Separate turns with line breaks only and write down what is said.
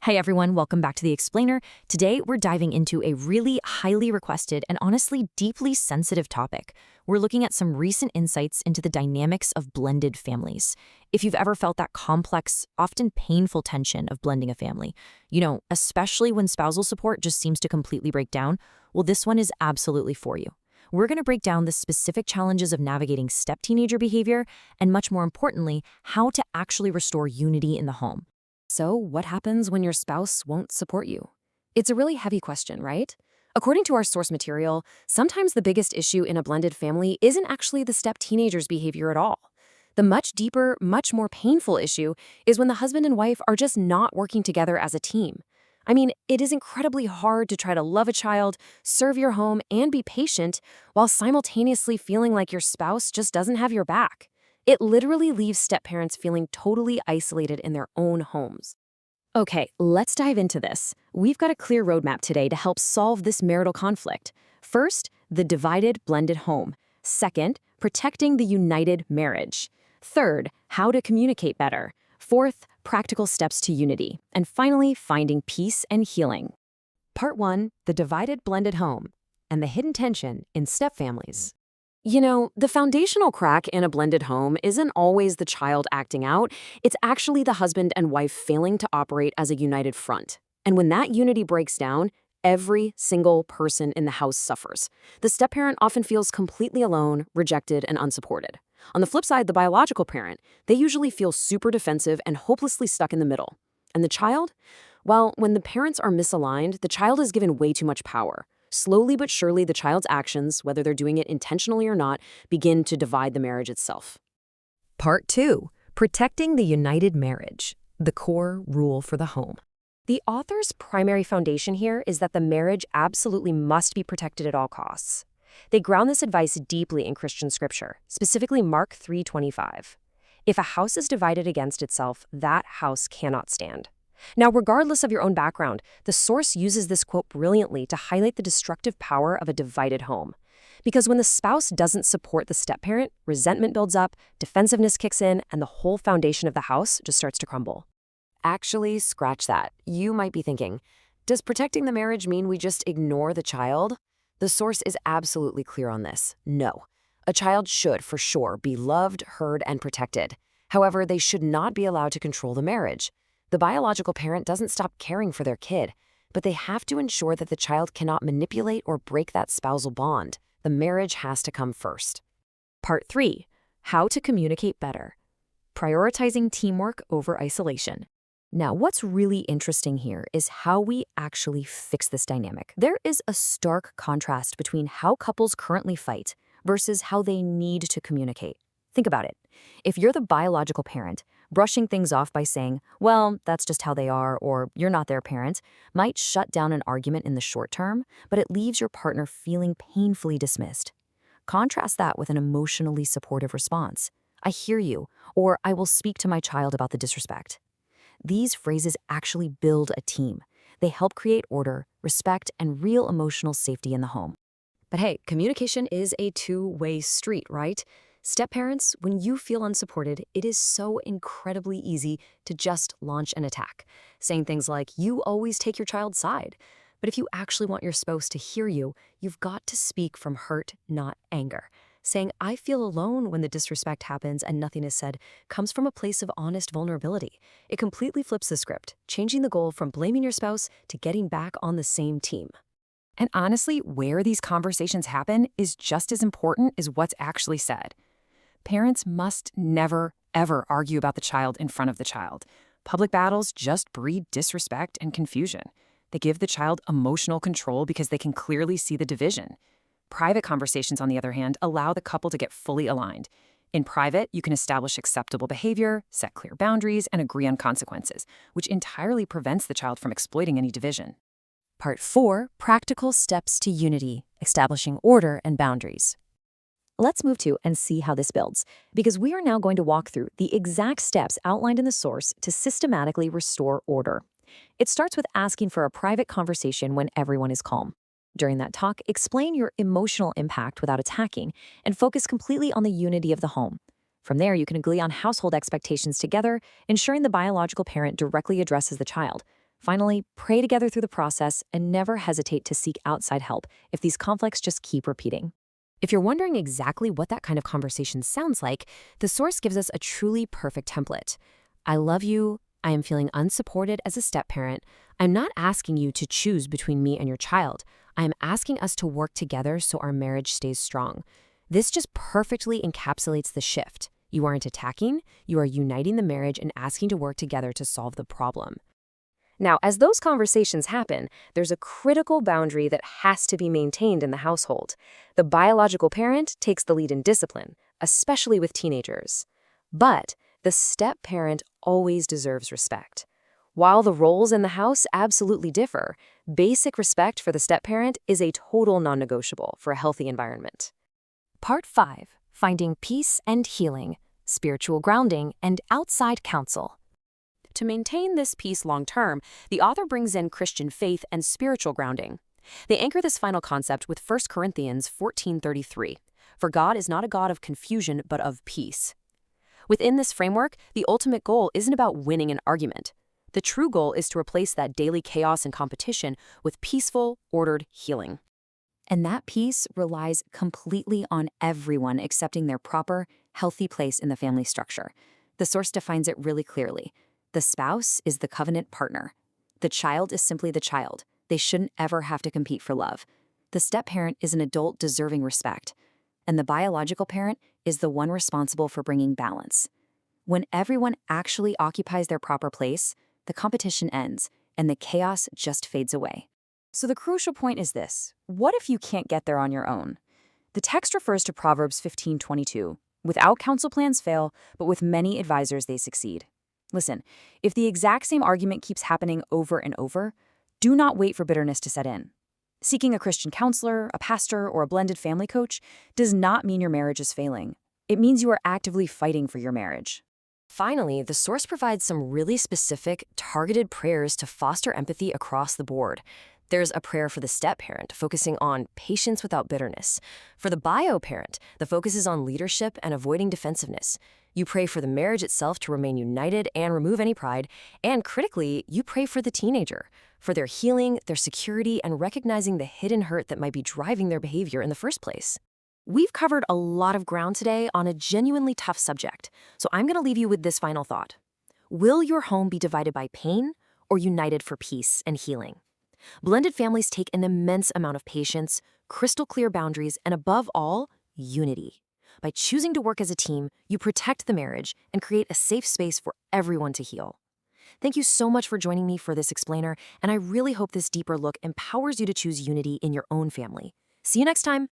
Hi everyone, welcome back to The Explainer. Today we're diving into a really highly requested and honestly deeply sensitive topic. We're looking at some recent insights into the dynamics of blended families. If you've ever felt that complex, often painful tension of blending a family, especially when spousal support just seems to completely break down, well, this one is absolutely for you. We're going to break down the specific challenges of navigating step-teenager behavior and, much more importantly, how to actually restore unity in the home. So, what happens when your spouse won't support you? It's a really heavy question, right? According to our source material, sometimes the biggest issue in a blended family isn't actually the step-teenager's behavior at all. The much deeper, much more painful issue is when the husband and wife are just not working together as a team. I mean, it is incredibly hard to try to love a child, serve your home, and be patient while simultaneously feeling like your spouse just doesn't have your back. It literally leaves step-parents feeling totally isolated in their own homes. Okay, let's dive into this. We've got a clear roadmap today to help solve this marital conflict. First, the divided blended home. Second, protecting the united marriage. Third, how to communicate better. Fourth, practical steps to unity. And finally, finding peace and healing. Part 1, the divided blended home and the hidden tension in step-families. The foundational crack in a blended home isn't always the child acting out. It's actually the husband and wife failing to operate as a united front. And when that unity breaks down, every single person in the house suffers. The step-parent often feels completely alone, rejected, and unsupported. On the flip side, the biological parent, they usually feel super defensive and hopelessly stuck in the middle. And the child? Well, when the parents are misaligned, the child is given way too much power. Slowly but surely, the child's actions, whether they're doing it intentionally or not, begin to divide the marriage itself. Part 2, protecting the united marriage, the core rule for the home. The author's primary foundation here is that the marriage absolutely must be protected at all costs. They ground this advice deeply in Christian scripture, specifically Mark 3:25. If a house is divided against itself, that house cannot stand. Now, regardless of your own background, the source uses this quote brilliantly to highlight the destructive power of a divided home. Because when the spouse doesn't support the step-parent, resentment builds up, defensiveness kicks in, and the whole foundation of the house just starts to crumble. Actually, scratch that. You might be thinking, does protecting the marriage mean we just ignore the child? The source is absolutely clear on this. No. A child should, for sure, be loved, heard, and protected. However, they should not be allowed to control the marriage. The biological parent doesn't stop caring for their kid, but they have to ensure that the child cannot manipulate or break that spousal bond. The marriage has to come first. Part 3, how to communicate better. Prioritizing teamwork over isolation. Now, what's really interesting here is how we actually fix this dynamic. There is a stark contrast between how couples currently fight versus how they need to communicate. Think about it. If you're the biological parent, brushing things off by saying, well, that's just how they are, or you're not their parent, might shut down an argument in the short term, but it leaves your partner feeling painfully dismissed. Contrast that with an emotionally supportive response. I hear you, or I will speak to my child about the disrespect. These phrases actually build a team. They help create order, respect, and real emotional safety in the home. But hey, communication is a two-way street, right? Step-parents, when you feel unsupported, it is so incredibly easy to just launch an attack, saying things like, you always take your child's side. But if you actually want your spouse to hear you, you've got to speak from hurt, not anger. Saying, I feel alone when the disrespect happens and nothing is said, comes from a place of honest vulnerability. It completely flips the script, changing the goal from blaming your spouse to getting back on the same team. And honestly, where these conversations happen is just as important as what's actually said. Parents must never, ever argue about the child in front of the child. Public battles just breed disrespect and confusion. They give the child emotional control because they can clearly see the division. Private conversations, on the other hand, allow the couple to get fully aligned. In private, you can establish acceptable behavior, set clear boundaries, and agree on consequences, which entirely prevents the child from exploiting any division. Part 4, practical steps to unity, establishing order and boundaries. Let's move to and see how this builds, because we are now going to walk through the exact steps outlined in the source to systematically restore order. It starts with asking for a private conversation when everyone is calm. During that talk, explain your emotional impact without attacking and focus completely on the unity of the home. From there, you can agree on household expectations together, ensuring the biological parent directly addresses the child. Finally, pray together through the process and never hesitate to seek outside help if these conflicts just keep repeating. If you're wondering exactly what that kind of conversation sounds like, the source gives us a truly perfect template. I love you. I am feeling unsupported as a step-parent. I'm not asking you to choose between me and your child. I am asking us to work together so our marriage stays strong. This just perfectly encapsulates the shift. You aren't attacking, you are uniting the marriage and asking to work together to solve the problem. Now, as those conversations happen, there's a critical boundary that has to be maintained in the household. The biological parent takes the lead in discipline, especially with teenagers. But the step-parent always deserves respect. While the roles in the house absolutely differ, basic respect for the step-parent is a total non-negotiable for a healthy environment. Part 5. Finding peace and healing, spiritual grounding, and outside counsel. To maintain this peace long-term, the author brings in Christian faith and spiritual grounding. They anchor this final concept with 1 Corinthians 14:33, "For God is not a God of confusion, but of peace." Within this framework, the ultimate goal isn't about winning an argument. The true goal is to replace that daily chaos and competition with peaceful, ordered healing. And that peace relies completely on everyone accepting their proper, healthy place in the family structure. The source defines it really clearly. The spouse is the covenant partner. The child is simply the child. They shouldn't ever have to compete for love. The step-parent is an adult deserving respect. And the biological parent is the one responsible for bringing balance. When everyone actually occupies their proper place, the competition ends, and the chaos just fades away. So the crucial point is this: what if you can't get there on your own? The text refers to Proverbs 15:22. Without counsel plans fail, but with many advisors they succeed. Listen, if the exact same argument keeps happening over and over, do not wait for bitterness to set in. Seeking a Christian counselor, a pastor, or a blended family coach does not mean your marriage is failing. It means you are actively fighting for your marriage. Finally, the source provides some really specific, targeted prayers to foster empathy across the board. There's a prayer for the step-parent, focusing on patience without bitterness. For the bio-parent, the focus is on leadership and avoiding defensiveness. You pray for the marriage itself to remain united and remove any pride. And critically, you pray for the teenager, for their healing, their security, and recognizing the hidden hurt that might be driving their behavior in the first place. We've covered a lot of ground today on a genuinely tough subject, so I'm going to leave you with this final thought. Will your home be divided by pain or united for peace and healing? Blended families take an immense amount of patience, crystal clear boundaries, and above all, unity. By choosing to work as a team, you protect the marriage and create a safe space for everyone to heal. Thank you so much for joining me for this explainer, and I really hope this deeper look empowers you to choose unity in your own family. See you next time.